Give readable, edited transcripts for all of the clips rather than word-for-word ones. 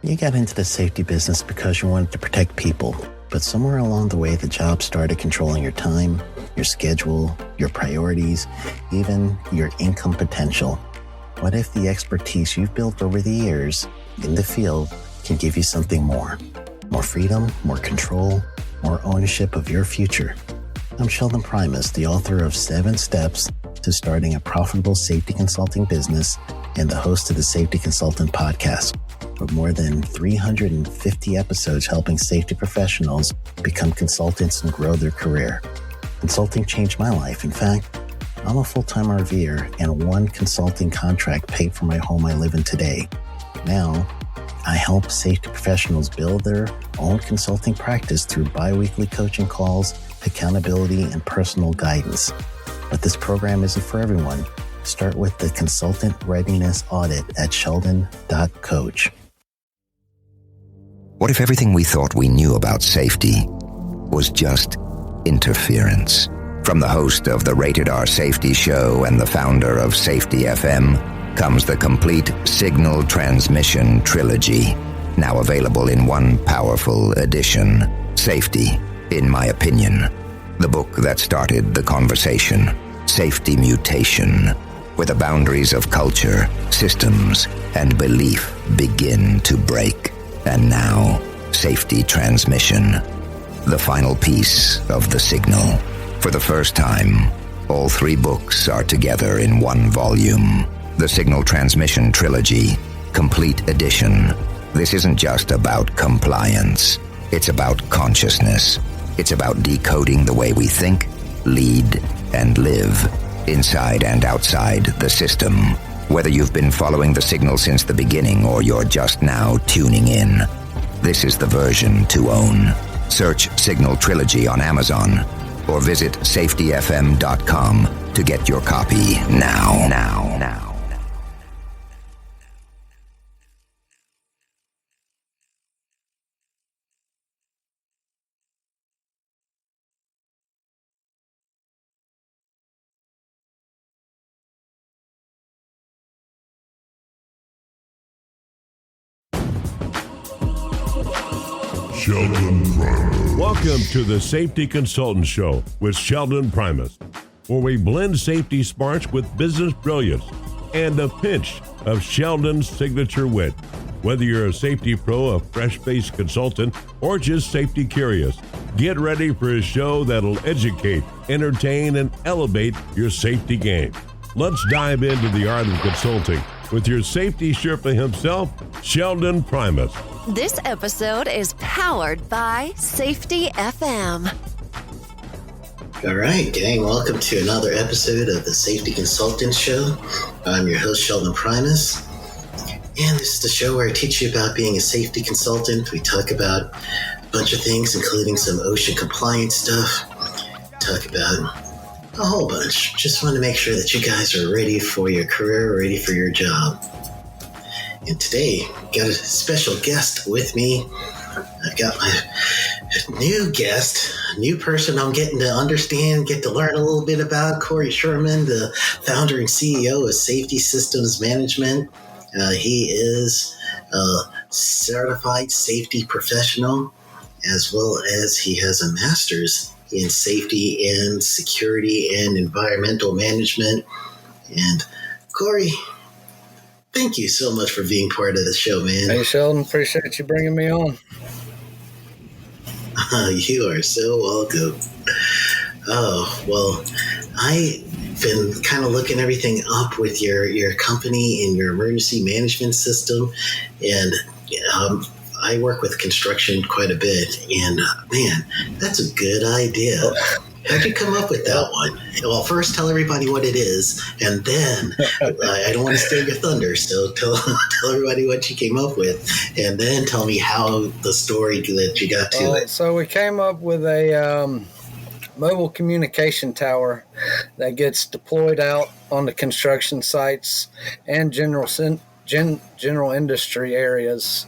You got into the safety business because you wanted to protect people, but somewhere along the way, the job started controlling your time, your schedule, your priorities, even your income potential. What if the expertise you've built over the years in the field can give you something more? More freedom, more control, more ownership of your future. I'm Sheldon Primus, the author of 7 Steps to Starting a Profitable Safety Consulting Business and the host of the Safety Consultant Podcast, with more than 350 episodes helping safety professionals become consultants and grow their career. Consulting changed my life. In fact, I'm a full-time RVer, and one consulting contract paid for my home I live in today. Now, I help safety professionals build their own consulting practice through bi-weekly coaching calls, accountability, and personal guidance. But this program isn't for everyone. Start with the Consultant Readiness Audit at sheldon.coach. What if everything we thought we knew about safety was just interference? From the host of the Rated R Safety Show and the founder of Safety FM comes the complete Signal Transmission Trilogy, now available in one powerful edition. Safety, in my opinion, the book that started the conversation. Safety Mutation, where the boundaries of culture, systems, and belief begin to break. And now, Safety Transmission, the final piece of the signal. For the first time, all 3 books are together in one volume. The Signal Transmission Trilogy, Complete Edition. This isn't just about compliance. It's about consciousness. It's about decoding the way we think, lead, and live, inside and outside the system. Whether you've been following the signal since the beginning or you're just now tuning in, this is the version to own. Search Signal Trilogy on Amazon or visit safetyfm.com to get your copy now. Sheldon Primus. Welcome to the Safety Consultant Show with Sheldon Primus, where we blend safety smarts with business brilliance and a pinch of Sheldon's signature wit. Whether you're a safety pro, a fresh-faced consultant, or just safety curious, get ready for a show that'll educate, entertain, and elevate your safety game. Let's dive into the art of consulting with your safety Sherpa himself, Sheldon Primus. This episode is powered by Safety FM. All right, gang, welcome to another episode of the Safety Consultant Show. I'm your host, Sheldon Primus, and this is the show where I teach you about being a safety consultant. We talk about a bunch of things, including some OSHA compliance stuff. Talk about a whole bunch. Just want to make sure that you guys are ready for your career, ready for your job. And today, got a special guest with me. I've got my new guest, a new person I'm getting to understand, get to learn a little bit about, Cory Sherman, the founder and CEO of Safety Systems Management. He is a certified safety professional, as well as he has a master's in safety and security and environmental management. And Cory, thank you so much for being part of the show, man. Hey, Sheldon. Appreciate you bringing me on. You are so welcome. Oh, well, I've been kind of looking everything up with your company and your emergency management system. And I work with construction quite a bit. And, man, that's a good idea. How'd you come up with that one? Well, first tell everybody what it is, and then I don't want to steal your thunder, so tell everybody what you came up with, and then tell me how the story that you got to it. So we came up with a mobile communication tower that gets deployed out on the construction sites and general industry areas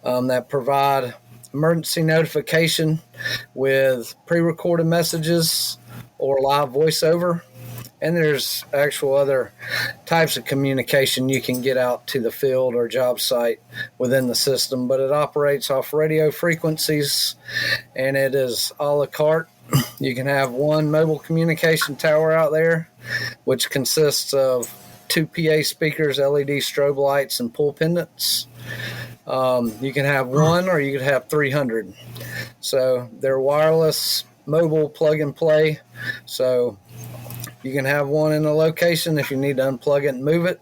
that provide emergency notification with pre-recorded messages or live voiceover, And there's actual other types of communication you can get out to the field or job site within the system, but it operates off radio frequencies, and it is a la carte. You can have one mobile communication tower out there, which consists of 2 PA speakers, LED strobe lights, and pull pendants. You can have one, or you could have 300. So they're wireless, mobile, plug and play. So you can have one in a location. If you need to unplug it and move it,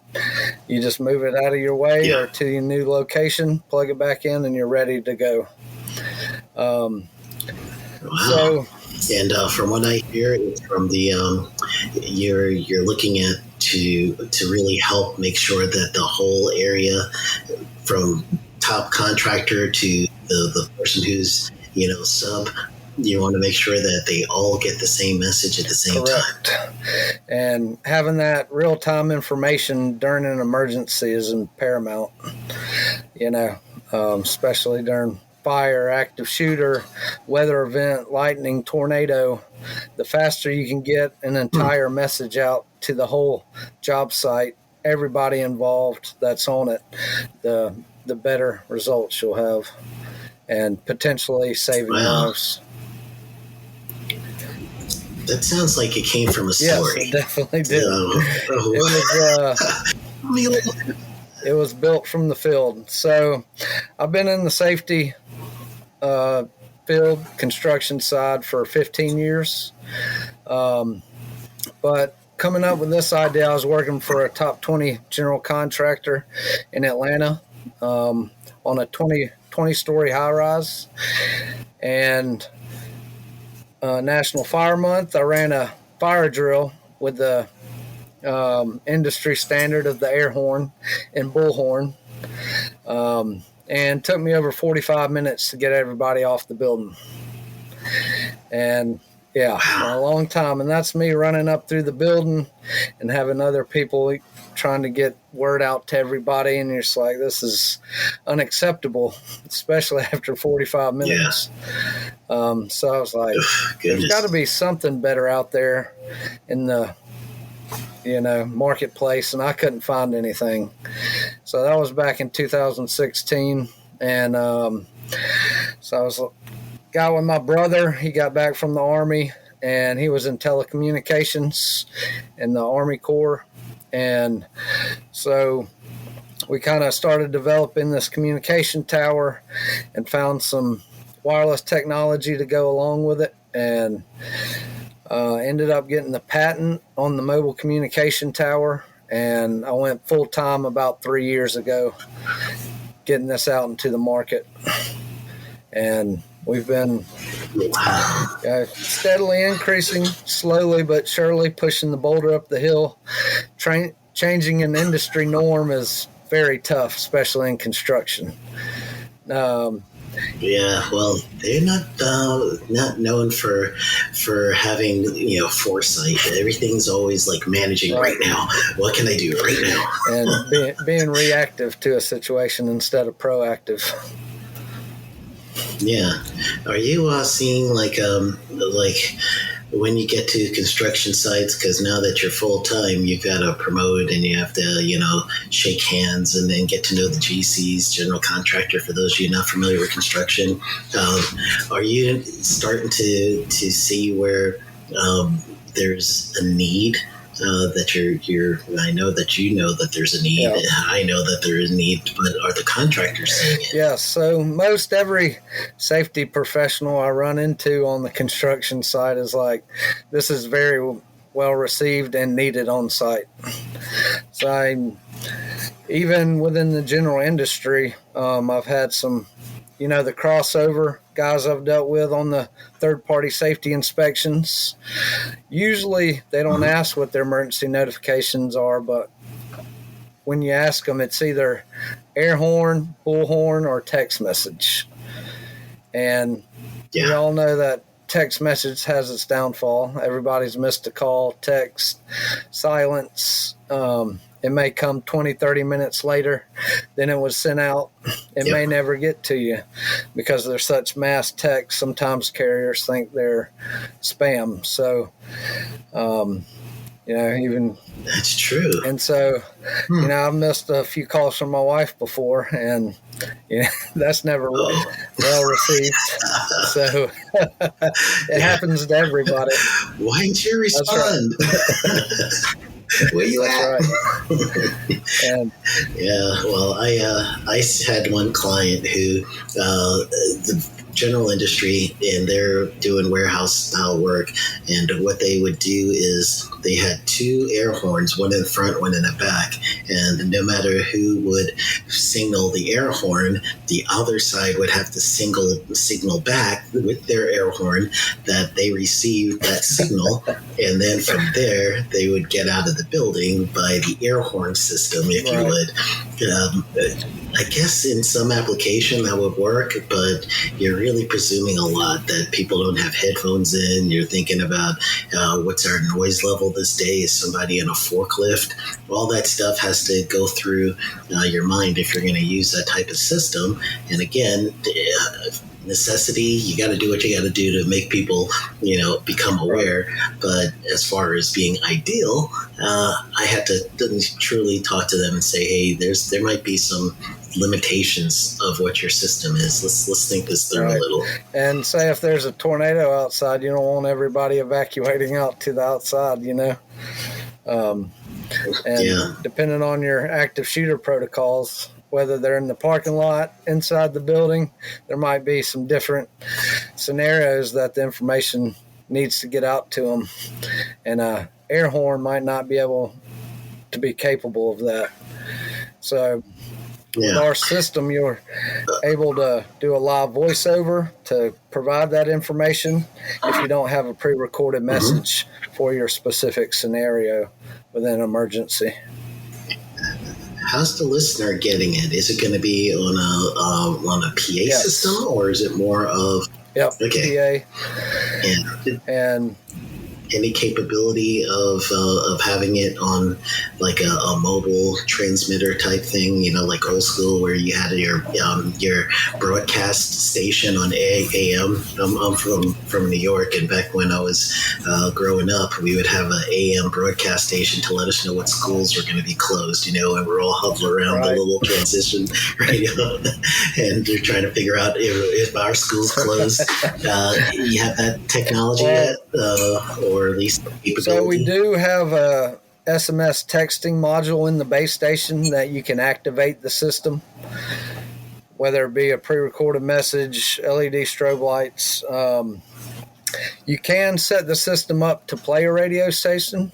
you just move it out of your way or to your new location, plug it back in, and you're ready to go. Wow. So, and from what I hear, it's from the you're looking at to really help make sure that the whole area, from top contractor to the person who's sub, you want to make sure that they all get the same message at the same time. And having that real-time information during an emergency is paramount, especially during fire, active shooter, weather event, lightning, tornado. The faster you can get an entire message out to the whole job site, everybody involved that's on it, the better results you'll have, and potentially saving lives. That sounds like it came from a story. Yes, it definitely did. It was built from the field. So I've been in the safety field, construction side, for 15 years. But coming up with this idea, I was working for a top 20 general contractor in Atlanta on a 20-story high-rise. And National Fire Month, I ran a fire drill with the industry standard of the air horn in Bullhorn, and took me over 45 minutes to get everybody off the building. And a long time. And that's me running up through the building and having other people trying to get word out to everybody, and you're just like, this is unacceptable, especially after 45 minutes. So I was like, there's got to be something better out there in the marketplace, and I couldn't find anything. So that was back in 2016, and so I was got with my brother. He got back from the Army, and he was in telecommunications in the Army Corps. And so we kind of started developing this communication tower and found some wireless technology to go along with it, and ended up getting the patent on the mobile communication tower. And I went full-time about 3 years ago, getting this out into the market. And we've been steadily increasing, slowly but surely, pushing the boulder up the hill. Changing an industry norm is very tough, especially in construction. Well, they're not known for having foresight. Everything's always like managing right now. What can I do right now? And being reactive to a situation instead of proactive. Yeah. Are you seeing like when you get to construction sites, because now that you're full time, you've got to promote and you have to shake hands and then get to know the GCs, general contractor, for those of you not familiar with construction. Are you starting to see where there's a need? That I know that you know that there's a need. Yeah. I know that there is a need, but are the contractors seeing it? Yeah, so most every safety professional I run into on the construction side is like, this is very well received and needed on site. So even within the general industry, I've had some, the crossover guys I've dealt with on the third-party safety inspections. Usually they don't ask what their emergency notifications are, but when you ask them, it's either air horn, bullhorn, or text message. And we all know that text message has its downfall. Everybody's missed a call, text, silence. It may come 20, 30 minutes later than it was sent out. It may never get to you because there's such mass text. Sometimes carriers think they're spam. So Even That's true. And so, I've missed a few calls from my wife before, and that's never well received. So it happens to everybody. Why didn't you respond? Right. Where you at? Right. And well, I had one client who the general industry, and they're doing warehouse style work, and what they would do is they had two air horns, one in the front, one in the back, and no matter who would signal the air horn, the other side would have to signal back with their air horn that they received that signal, and then from there they would get out of the building by the air horn system, if you would. I guess in some application that would work, but you're really presuming a lot that people don't have headphones in. You're thinking about what's our noise level this day? Is somebody in a forklift? All that stuff has to go through your mind if you're going to use that type of system. And again, necessity, you got to do what you got to do to make people, become aware. But as far as being ideal, I had to truly talk to them and say, hey, there might be some limitations of what your system is. Let's think this through a little. And say if there's a tornado outside, you don't want everybody evacuating out to the outside, depending on your active shooter protocols, whether they're in the parking lot, inside the building, there might be some different scenarios that the information needs to get out to them. And a air horn might not be able to be capable of that. So with our system, you're able to do a live voiceover to provide that information if you don't have a pre-recorded message for your specific scenario within an emergency. How's the listener getting it? Is it going to be on a PA system, or is it more of PA? And any capability of having it on like a mobile transmitter type thing, like old school where you had your broadcast station on AM. I'm from New York, and back when I was growing up, we would have an AM broadcast station to let us know what schools were going to be closed, and we're all huddled around the little transition radio, and they're trying to figure out if our school's closed. You have that technology yet? Or at least capability? So we do have a SMS texting module in the base station that you can activate the system, whether it be a pre-recorded message, LED strobe lights. You can set the system up to play a radio station.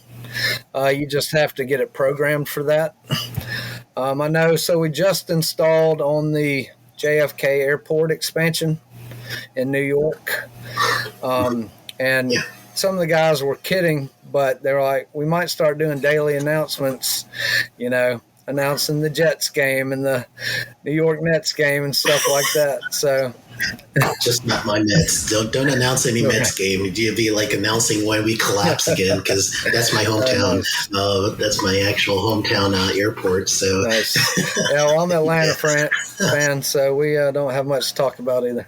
You just have to get it programmed for that. I know, so we just installed on the JFK Airport expansion in New York. And some of the guys were kidding, but they're like, we might start doing daily announcements, announcing the Jets game and the New York Nets game and stuff like that. So just not my Mets. Don't announce any Mets game. You'd be like announcing when we collapse again, because that's my hometown. That's my actual hometown airport. So nice. Yeah, well, I'm an Atlanta fan, so we don't have much to talk about either.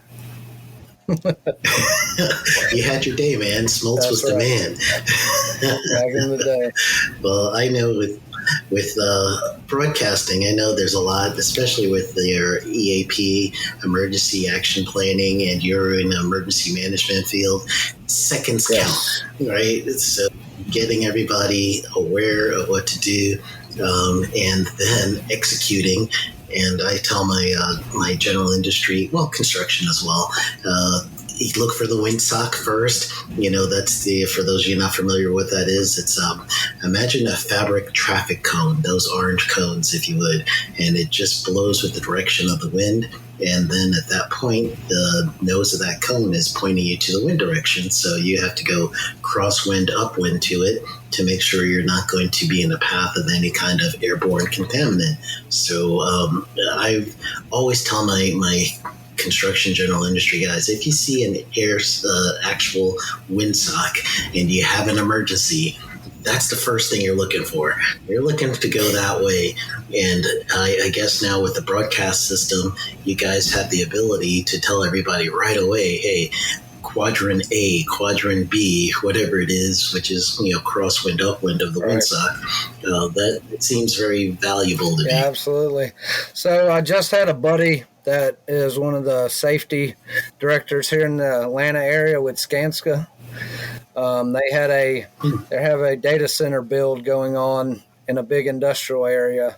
You had your day, man. Smoltz was the man. Back in the day. Well, I know with broadcasting, I know there's a lot, especially with your EAP, emergency action planning, and you're in the emergency management field. Seconds count, right? So getting everybody aware of what to do, and then executing. And I tell my general industry, construction as well, you look for the windsock first. That's for those of you not familiar with what that is, it's imagine a fabric traffic cone, those orange cones, if you would, and it just blows with the direction of the wind. And then at that point, the nose of that cone is pointing you to the wind direction. So you have to go crosswind, upwind to it to make sure you're not going to be in the path of any kind of airborne contaminant. So I always tell my construction general industry guys, if you see an actual windsock and you have an emergency, that's the first thing you're looking for. You're looking to go that way. And I guess now with the broadcast system, you guys have the ability to tell everybody right away, hey, quadrant A, quadrant B, whatever it is, which is, crosswind, upwind of the windsock. That it seems very valuable to me. Yeah, absolutely. So I just had a buddy that is one of the safety directors here in the Atlanta area with Skanska. They have a data center build going on in a big industrial area.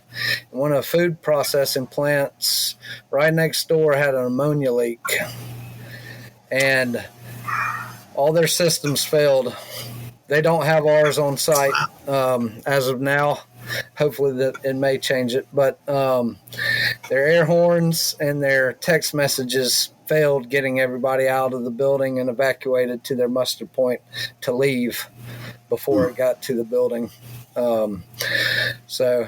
One of the food processing plants right next door had an ammonia leak, and all their systems failed. They don't have ours on site as of now. Hopefully that it may change it, but their air horns and their text messages failed getting everybody out of the building and evacuated to their muster point to leave before it got to the building. So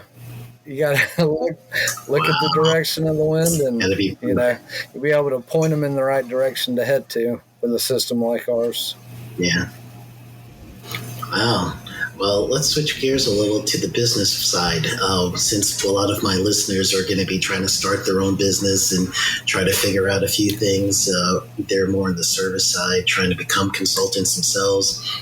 you got to look at the direction of the wind, and you'll be able to point them in the right direction to head to with a system like ours. Yeah. Wow. Well, let's switch gears a little to the business side. Since a lot of my listeners are going to be trying to start their own business and try to figure out a few things, they're more on the service side, trying to become consultants themselves.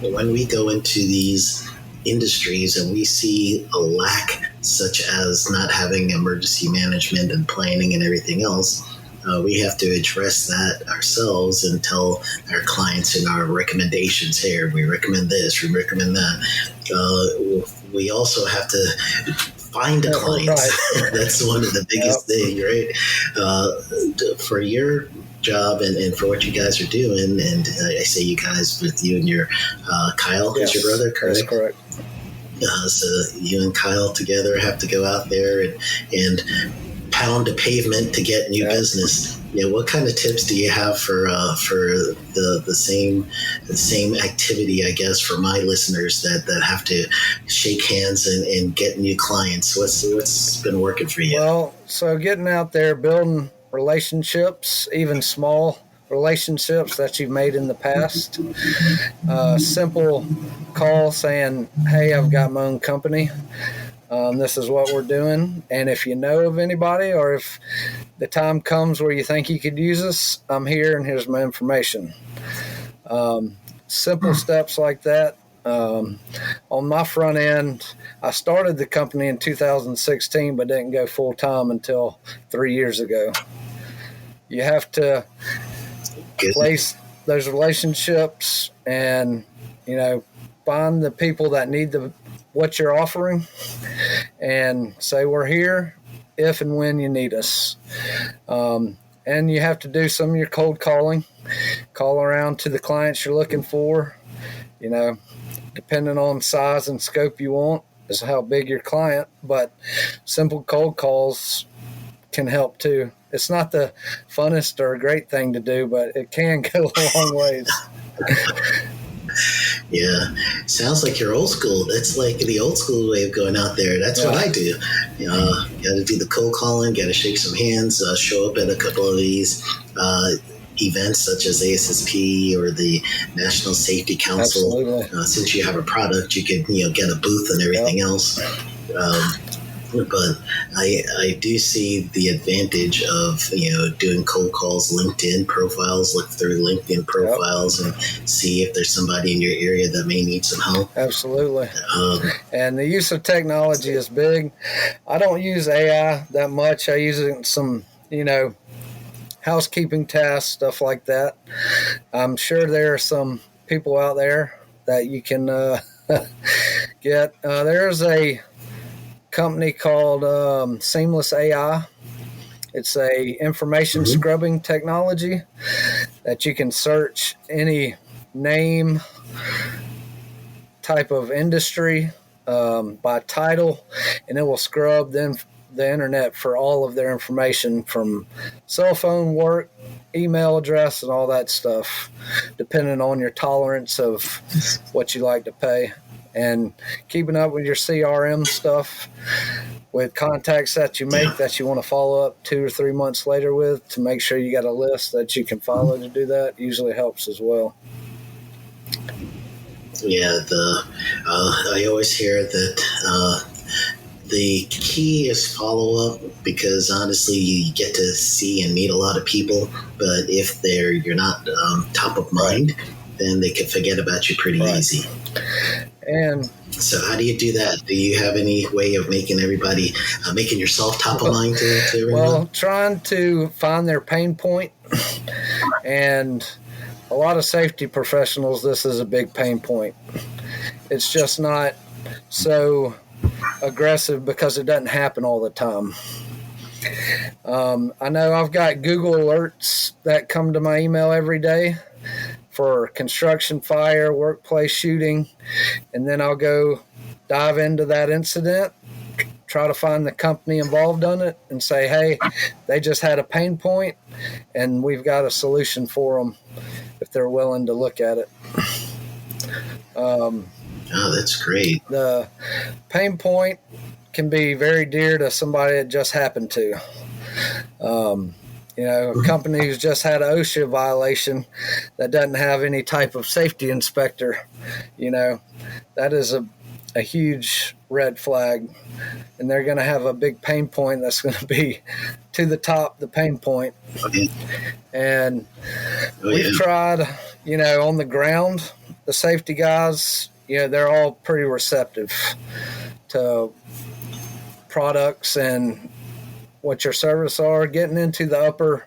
When we go into these industries and we see a lack such as not having emergency management and planning and everything else, we have to address that ourselves and tell our clients in our recommendations, here, we recommend this, we recommend that. We also have to find a client. Right. That's one of the biggest things, right? For your job and for what you guys are doing, and I say you guys with you and your Kyle, is your brother, correct? That's correct. So you and Kyle together have to go out there and pound the pavement to get new business. What kind of tips do you have for the same activity, I guess, for my listeners that have to shake hands and get new clients? What's been working for you? Well, so getting out there, building relationships, even small relationships that you've made in the past. Simple call saying, hey, I've got my own company. This is what we're doing. And if you know of anybody, or if the time comes where you think you could use us, I'm here and here's my information. Simple steps like that. On my front end, I started the company in 2016, but didn't go full time until 3 years ago. You have to place those relationships and, find the people that need what you're offering and say, we're here if and when you need us. And you have to do some of your cold calling, call around to the clients you're looking for, depending on size and scope you want is how big your client, but simple cold calls can help too. It's not the funnest or great thing to do, but it can go a long ways. Yeah, sounds like you're old school. That's like the old school way of going out there. That's what I do. Got to do the cold calling, got to shake some hands, show up at a couple of these events such as ASSP or the National Safety Council. Since you have a product, you can get a booth and everything else. But I do see the advantage of doing cold calls, LinkedIn profiles, look through LinkedIn profiles and see if there's somebody in your area that may need some help. Absolutely. And the use of technology is big. I don't use AI that much. I use it in some, housekeeping tasks, stuff like that. I'm sure there are some people out there that you can get. There's a company called Seamless AI. It's a information scrubbing technology that you can search any name, type of industry by title, and it will scrub the internet for all of their information from cell phone, work, email address, and all that stuff, depending on your tolerance of what you like to pay. And keeping up with your CRM stuff, with contacts that you make that you want to follow up 2 or 3 months later with, to make sure you got a list that you can follow to do that, usually helps as well. Yeah, I always hear that The key is follow up, because honestly, you get to see and meet a lot of people. But if you're not top of mind, then they can forget about you pretty easy. And so, how do you do that? Do you have any way of making everybody, making yourself top of mind to everyone? Well, trying to find their pain point, and a lot of safety professionals, this is a big pain point. It's just not so aggressive because it doesn't happen all the time. I know I've got Google alerts that come to my email every day for construction, fire, workplace shooting, and then I'll go dive into that incident, try to find the company involved on it, and say, hey, they just had a pain point, and we've got a solution for them if they're willing to look at it. Oh, that's great. The pain point can be very dear to somebody it just happened to. A company who's just had an OSHA violation that doesn't have any type of safety inspector, that is a huge red flag. And they're going to have a big pain point that's going to be to the top, the pain point. Okay. And we've tried, on the ground, the safety guys, they're all pretty receptive to products and what your service are. Getting into the upper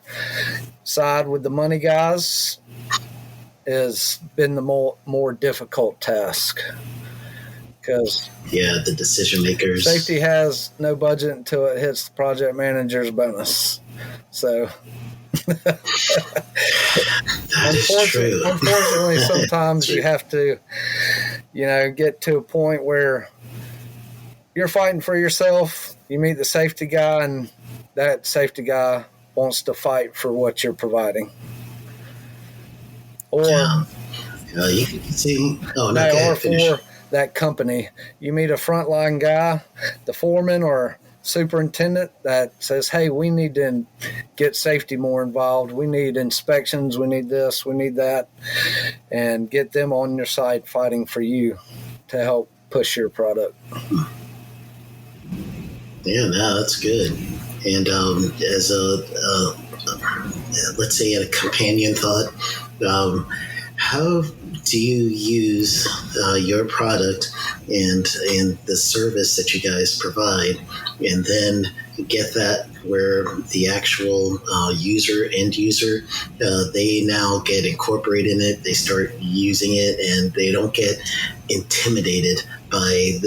side with the money guys has been the more difficult task, because the decision makers, safety has no budget until it hits the project manager's bonus. So that is true. Unfortunately, sometimes you have to get to a point where you're fighting for yourself. You meet the safety guy, and that safety guy wants to fight for what you're providing. Or you can see, or for that company, you meet a frontline guy, the foreman or superintendent, that says, hey, we need to get safety more involved. We need inspections. We need this. We need that. And get them on your side fighting for you to help push your product. Yeah, no, that's good. And as let's say a companion thought, how do you use your product and the service that you guys provide, and then get that where the actual end user, they now get incorporated in it, they start using it, and they don't get intimidated by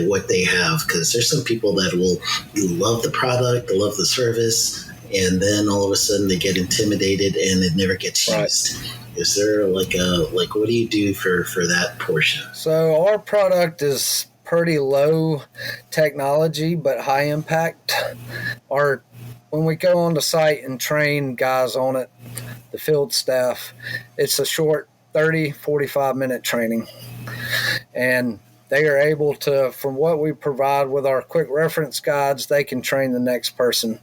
what they have? Because there's some people that will love the product, they love the service, and then all of a sudden they get intimidated and it never gets used. Is there what do you do for that portion? So our product is pretty low technology but high impact. When we go on the site and train guys on it, the field staff, it's a short 30-45 minute training, and they are able to, from what we provide with our quick reference guides, they can train the next person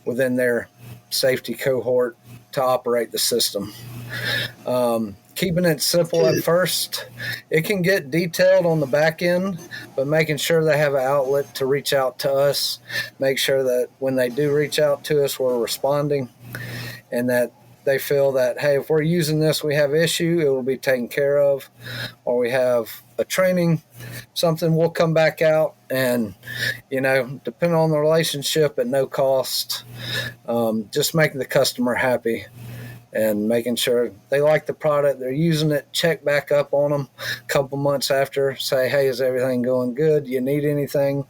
within their safety cohort to operate the system. Keeping it simple at first. It can get detailed on the back end, but making sure they have an outlet to reach out to us, make sure that when they do reach out to us, we're responding, and that they feel that, hey, if we're using this, we have issue, it will be taken care of, or we have a training, something, we'll come back out and, depending on the relationship, at no cost, just making the customer happy and making sure they like the product, they're using it, check back up on them a couple months after, say, hey, is everything going good? You need anything?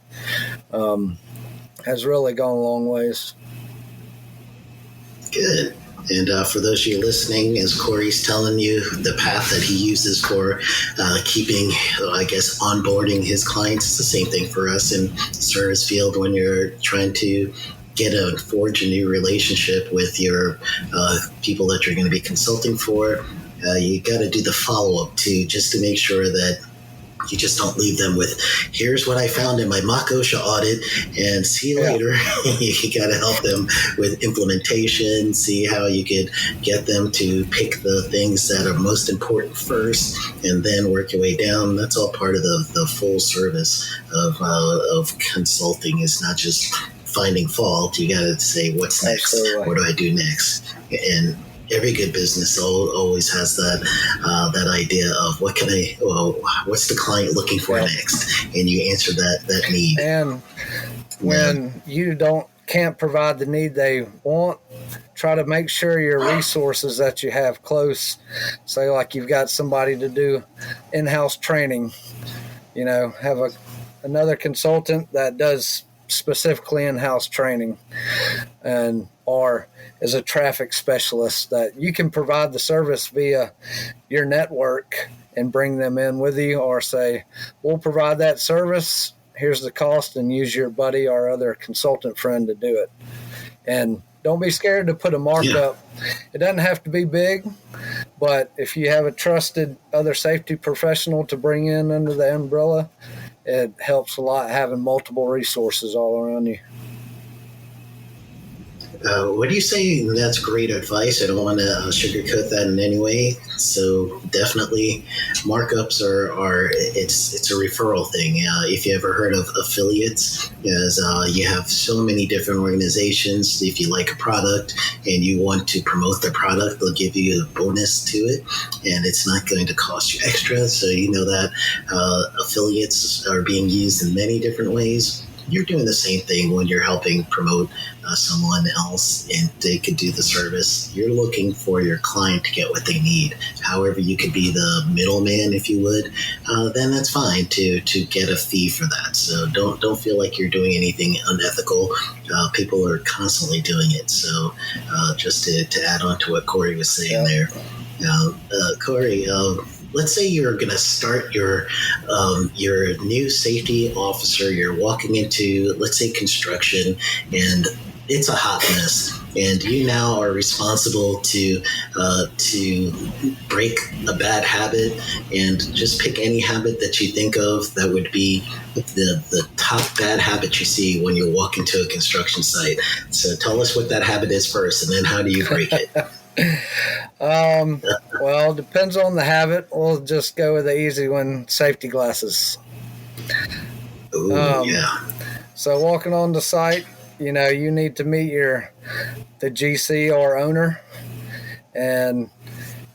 Has really gone a long ways. Good. And for those of you listening, as Cory's telling you, the path that he uses for keeping, onboarding his clients is the same thing for us in the service field. When you're trying to forge a new relationship with your people that you're going to be consulting for, you got to do the follow-up too, just to make sure that You just don't leave them with, here's what I found in my mock OSHA audit, and see you later. You got to help them with implementation, see how you could get them to pick the things that are most important first, and then work your way down. That's all part of the full service of consulting. Is not just finding fault. You got to say, what's next? Absolutely. What do I do next? And every good business always has that idea of what's the client looking for next, and you answer that need. And when you can't provide the need they want, try to make sure your resources that you have close. Say like you've got somebody to do in-house training, have another consultant that does specifically in-house training, or as a traffic specialist, that you can provide the service via your network and bring them in with you, or say, we'll provide that service, here's the cost, and use your buddy or other consultant friend to do it. And don't be scared to put a markup. It doesn't have to be big, but if you have a trusted other safety professional to bring in under the umbrella, it helps a lot having multiple resources all around you. What do you say? That's great advice. I don't want to sugarcoat that in any way. So definitely, markups are it's a referral thing. If you ever heard of affiliates, you have so many different organizations. If you like a product and you want to promote their product, they'll give you a bonus to it, and it's not going to cost you extra. So you know that affiliates are being used in many different ways. You're doing the same thing when you're helping promote someone else, and they could do the service. You're looking for your client to get what they need. However, you could be the middleman, if you would. Then that's fine to get a fee for that. So don't feel like you're doing anything unethical. People are constantly doing it. So just to add on to what Cory was saying there, Cory. Let's say you're going to start your new safety officer. You're walking into, let's say, construction, and it's a hot mess, and you now are responsible to break a bad habit, and just pick any habit that you think of that would be the top bad habit you see when you walk into a construction site. So tell us what that habit is first, and then how do you break it? Well, it depends on the habit. We'll just go with the easy one, safety glasses. Ooh, yeah. So walking on the site, you need to meet the GC or owner, and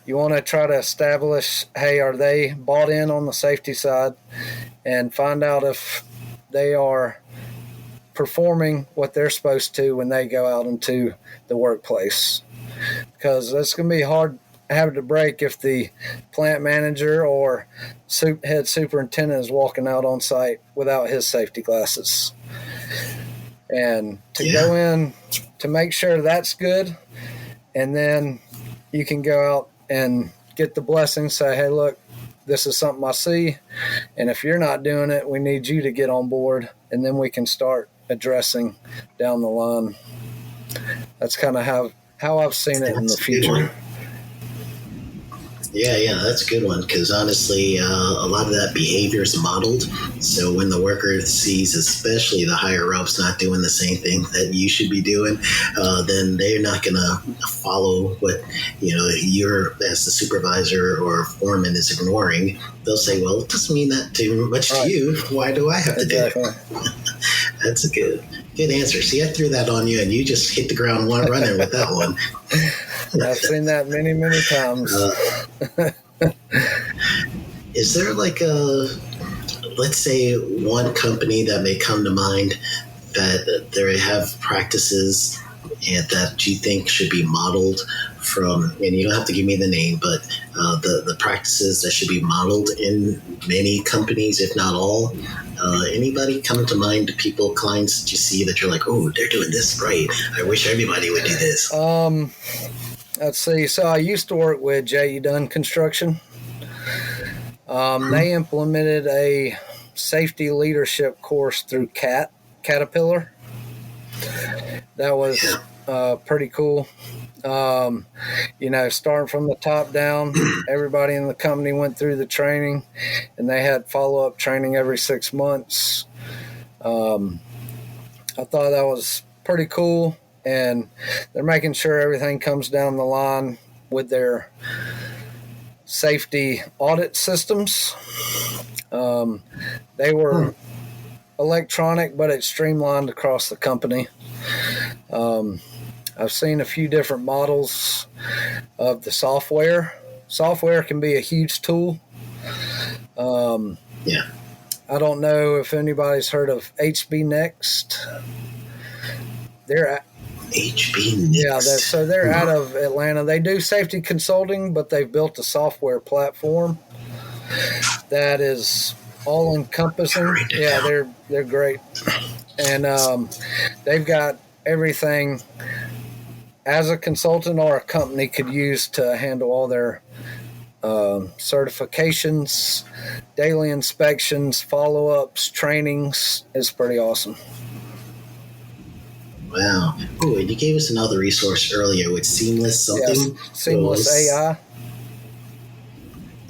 you want to try to establish, hey, are they bought in on the safety side, and find out if they are performing what they're supposed to when they go out into the workplace. Because that's going to be hard habit to break if the plant manager or head superintendent is walking out on site without his safety glasses. And to go in to make sure that's good, and then you can go out and get the blessing, say, hey, look, this is something I see, and if you're not doing it, we need you to get on board, and then we can start addressing down the line. That's kind of how I've seen it in the future. Yeah, that's a good one, because honestly, a lot of that behavior is modeled. So when the worker sees, especially the higher ups, not doing the same thing that you should be doing, then they're not going to follow what you're, as the supervisor or foreman, is ignoring. They'll say, well, it doesn't mean that too much to you. Why do I have to do it? That's a good answer. See, I threw that on you, and you just hit the ground running with that one. I've seen that many, many times. Is there let's say, one company that may come to mind that they have practices and that you think should be modeled from, and you don't have to give me the name, but the practices that should be modeled in many companies, if not all? Anybody come to mind, clients that you see that you're like, oh, they're doing this right. I wish everybody would do this. Let's see. So I used to work with J.E. Dunn Construction. They implemented a safety leadership course through Caterpillar. That was pretty cool. Starting from the top down, everybody in the company went through the training, and they had follow-up training every 6 months. I thought that was pretty cool, and they're making sure everything comes down the line with their safety audit systems. They were electronic, but it's streamlined across the company. I've seen a few different models of the software. Software can be a huge tool. I don't know if anybody's heard of HB Next. They're HB Next. they're out of Atlanta. They do safety consulting, but they've built a software platform that is all encompassing. Yeah, they're great, and they've got everything as a consultant or a company could use to handle all their certifications, daily inspections, follow-ups, trainings. It's pretty awesome. Wow. Oh, and you gave us another resource earlier with Seamless something. Yes, Seamless AI.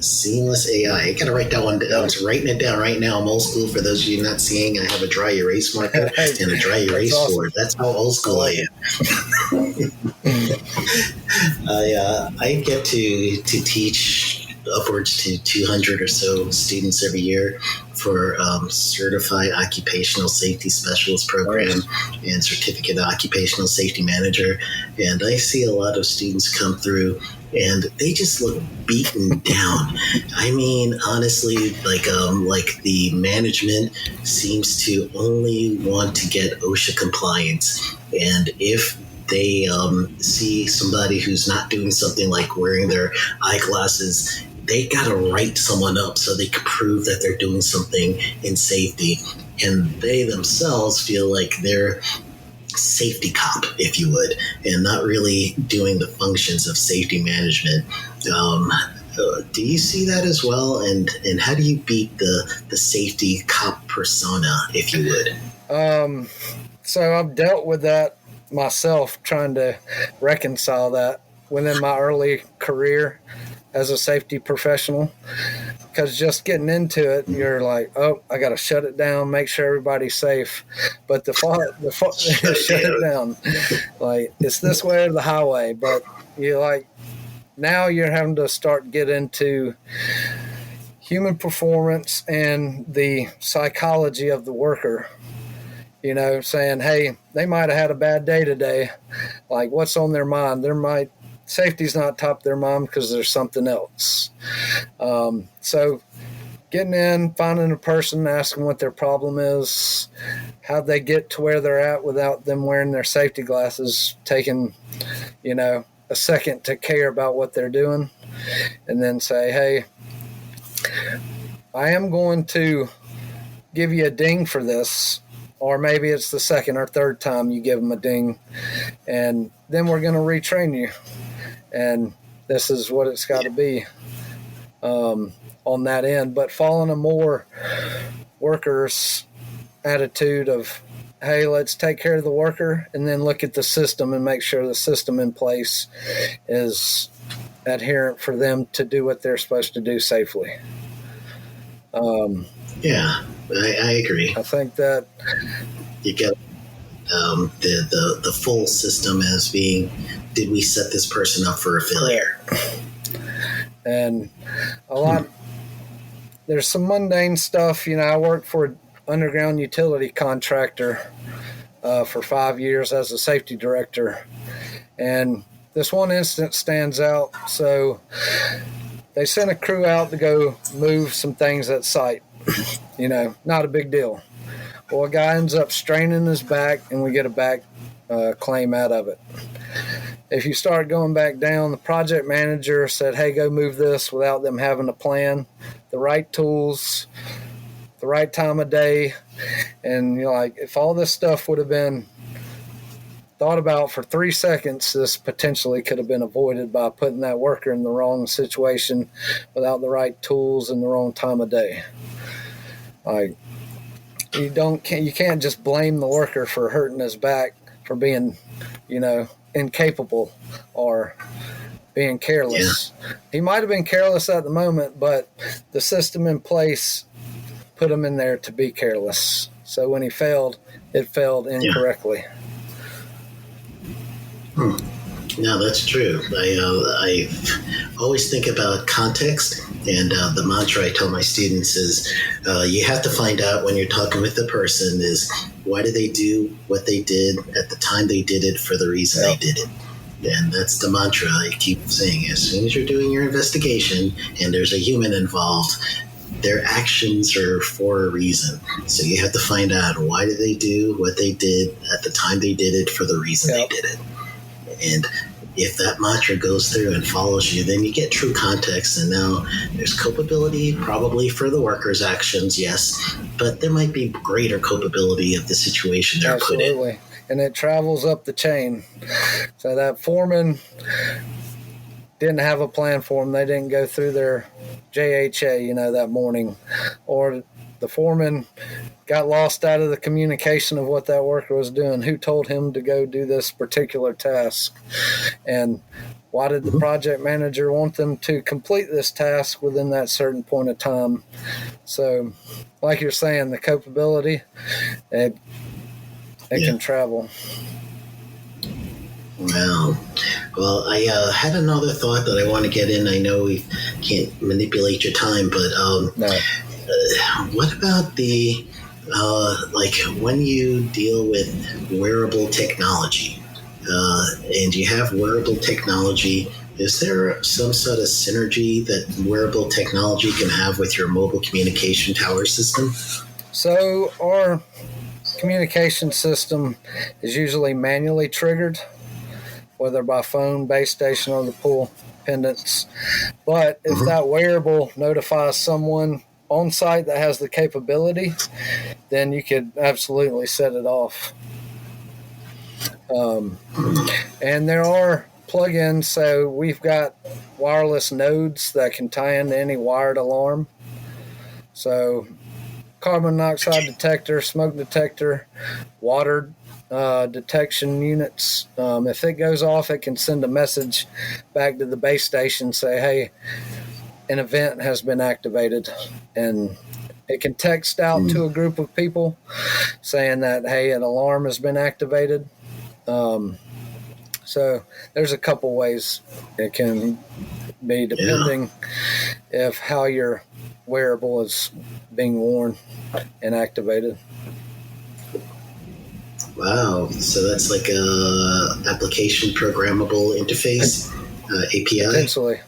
Seamless AI. I gotta write that one down. I was writing it down right now. I'm old school. For those of you not seeing, I have a dry erase marker and a dry erase board. That's how old school I am. I get to teach upwards to 200 or so students every year for Certified Occupational Safety Specialist program and Certificate of Occupational Safety Manager. And I see a lot of students come through and they just look beaten down. I mean, honestly, like the management seems to only want to get OSHA compliance. And if they see somebody who's not doing something like wearing their eyeglasses, they got to write someone up so they can prove that they're doing something in safety. And they themselves feel like they're safety cop, if you would, and not really doing the functions of safety management. Do you see that as well? And how do you beat the safety cop persona, if you would? So I've dealt with that myself, trying to reconcile that within my early career as a safety professional, because just getting into it, you're like, oh, I got to shut it down, make sure everybody's safe. But shut it down. Like, it's this way or the highway. But now you're having to get into human performance and the psychology of the worker. Saying, hey, they might have had a bad day today. Like, what's on their mind? Safety's not top of their mind because there's something else. So getting in, finding a person, asking what their problem is, how they get to where they're at without them wearing their safety glasses, taking, a second to care about what they're doing, and then say, hey, I am going to give you a ding for this. Or maybe it's the second or third time you give them a ding, and then we're going to retrain you. And this is what it's got to be on that end. But following a more workers' attitude of, hey, let's take care of the worker and then look at the system and make sure the system in place is adherent for them to do what they're supposed to do safely. Yeah, I agree. I think that you get the full system as being, did we set this person up for a failure? And there's some mundane stuff. I worked for an underground utility contractor for 5 years as a safety director. And this one incident stands out. So they sent a crew out to go move some things at site. Not a big deal. Well, a guy ends up straining his back, and we get a back claim out of it. If you start going back down, the project manager said, hey, go move this without them having a plan, the right tools, the right time of day. And you're like, if all this stuff would have been thought about for 3 seconds, this potentially could have been avoided by putting that worker in the wrong situation without the right tools and the wrong time of day. Like, you can't just blame the worker for hurting his back for being, incapable or being careless. He might have been careless at the moment, but the system in place put him in there to be careless. So when he failed, it failed incorrectly. No, that's true. I always think about context, and the mantra I tell my students is you have to find out when you're talking with the person is why did they do what they did at the time they did it for the reason they did it. And that's the mantra I keep saying. As soon as you're doing your investigation and there's a human involved, their actions are for a reason. So you have to find out why did they do what they did at the time they did it for the reason they did it. And if that mantra goes through and follows you, then you get true context. And now there's culpability probably for the worker's actions, yes, but there might be greater culpability of the situation they're put in. Absolutely. And it travels up the chain. So that foreman didn't have a plan for them. They didn't go through their JHA, that morning. Or the foreman got lost out of the communication of what that worker was doing. Who told him to go do this particular task? And why did the project manager want them to complete this task within that certain point of time? So, like you're saying, the culpability, it can travel. Well, I had another thought that I want to get in. I know we can't manipulate your time, but what about the when you deal with wearable technology, and you have wearable technology, is there some sort of synergy that wearable technology can have with your mobile communication tower system? So our communication system is usually manually triggered, whether by phone, base station, or the pull pendants. But if that wearable notifies someone on site that has the capability, then you could absolutely set it off. And there are plugins, so we've got wireless nodes that can tie into any wired alarm. So carbon monoxide detector, smoke detector, water detection units. If it goes off, it can send a message back to the base station, say, hey, an event has been activated. And it can text out to a group of people saying that, hey, an alarm has been activated. So there's a couple ways it can be, depending if how your wearable is being worn and activated. Wow. So that's like a application programmable interface, API? Potentially.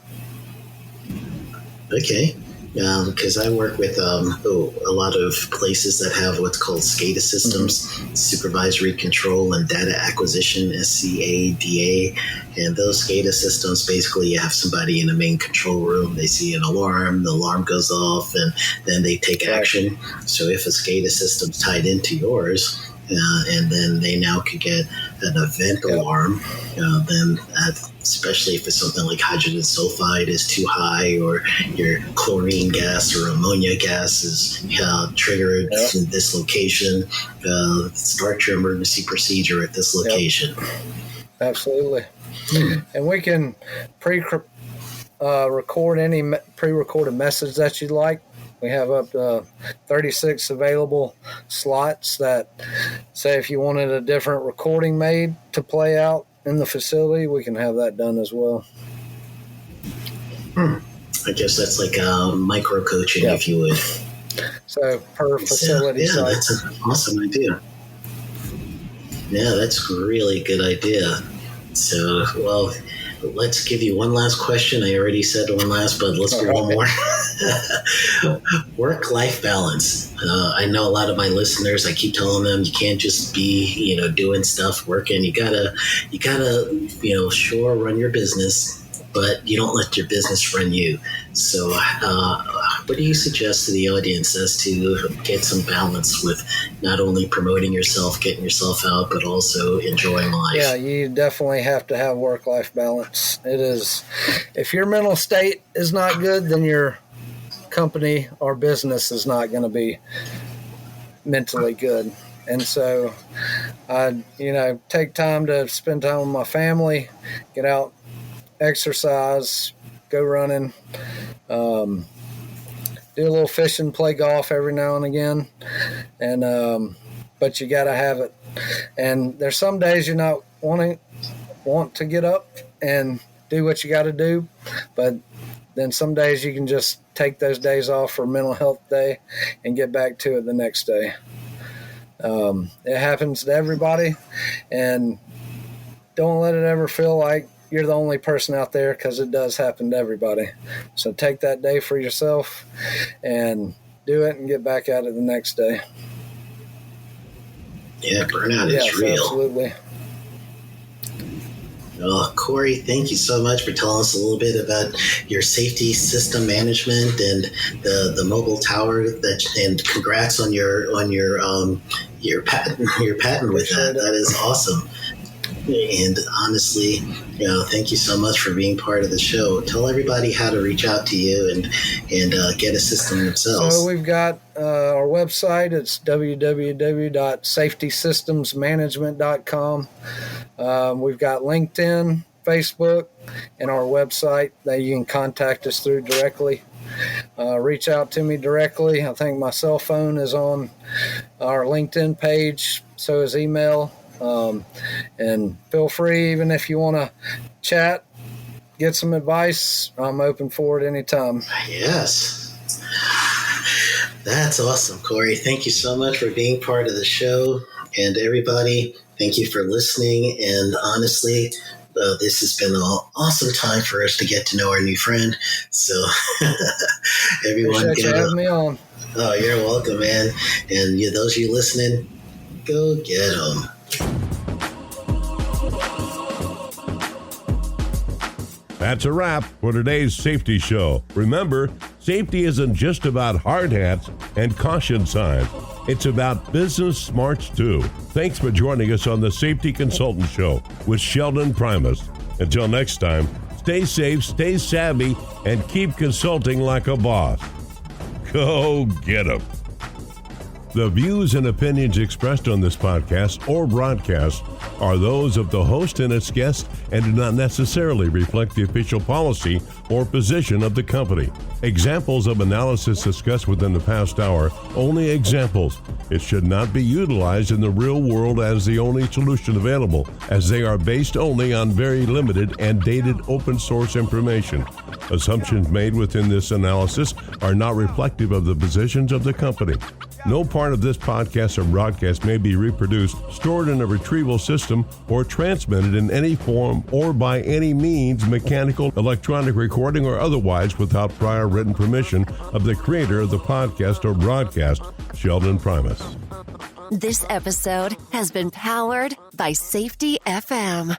Okay. Because I work with a lot of places that have what's called SCADA systems, supervisory control and data acquisition, SCADA. And those SCADA systems, basically you have somebody in the main control room, they see an alarm, the alarm goes off, and then they take action. So if a SCADA system's tied into yours, and then they now could get an event alarm, then especially if it's something like hydrogen sulfide is too high, or your chlorine gas or ammonia gas is triggered in this location, start your emergency procedure at this location. Absolutely. And we can record any pre-recorded message that you'd like. We have up to 36 available slots that, say, if you wanted a different recording made to play out in the facility, we can have that done as well. I guess that's like micro coaching, if you would. So per facility site. That's an awesome idea. Yeah, that's a really good idea. So, well, let's give you one last question. I already said one last, but let's do one more. Work-life balance. I know a lot of my listeners, I keep telling them you can't just be, doing stuff, working. You gotta, sure, run your business, but you don't let your business run you. So what do you suggest to the audience as to get some balance with not only promoting yourself, getting yourself out, but also enjoying life? Yeah, you definitely have to have work-life balance. It is, if your mental state is not good, then your company or business is not going to be mentally good. And so I, take time to spend time with my family, get out, exercise, go running, do a little fishing, play golf every now and again. And, but you got to have it. And there's some days you're not want to get up and do what you got to do, but then some days you can just take those days off for mental health day and get back to it the next day. It happens to everybody, and don't let it ever feel like you're the only person out there, because it does happen to everybody. So take that day for yourself and do it and get back at it the next day. Yeah, burnout is real. Absolutely. Oh, Cory, thank you so much for telling us a little bit about your safety system management and the mobile tower. And congrats on your patent with that. That is awesome. And honestly, thank you so much for being part of the show. Tell everybody how to reach out to you and get a system themselves. So we've got our website. It's www.safetysystemsmanagement.com. We've got LinkedIn, Facebook, and our website that you can contact us through directly. Reach out to me directly. I think my cell phone is on our LinkedIn page, so is email. And feel free, even if you want to chat, get some advice, I'm open for it anytime. Yes. That's awesome, Cory. Thank you so much for being part of the show. And everybody, thank you for listening. And honestly, this has been an awesome time for us to get to know our new friend. So everyone, appreciate you having me on. Oh, you're welcome, man. And those of you listening, go get them. That's a wrap for today's safety show. Remember, safety isn't just about hard hats and caution signs. It's about business smarts too. Thanks for joining us on the Safety Consultant Show with Sheldon Primus. Until next time, stay safe, stay savvy, and keep consulting like a boss. Go get 'em. The views and opinions expressed on this podcast or broadcast are those of the host and its guests and do not necessarily reflect the official policy or position of the company. Examples of analysis discussed within the past hour, only examples. It should not be utilized in the real world as the only solution available, as they are based only on very limited and dated open source information. Assumptions made within this analysis are not reflective of the positions of the company. No part of this podcast or broadcast may be reproduced, stored in a retrieval system, or transmitted in any form or by any means, mechanical, electronic recording, or otherwise without prior written permission of the creator of the podcast or broadcast, Sheldon Primus. This episode has been powered by Safety FM.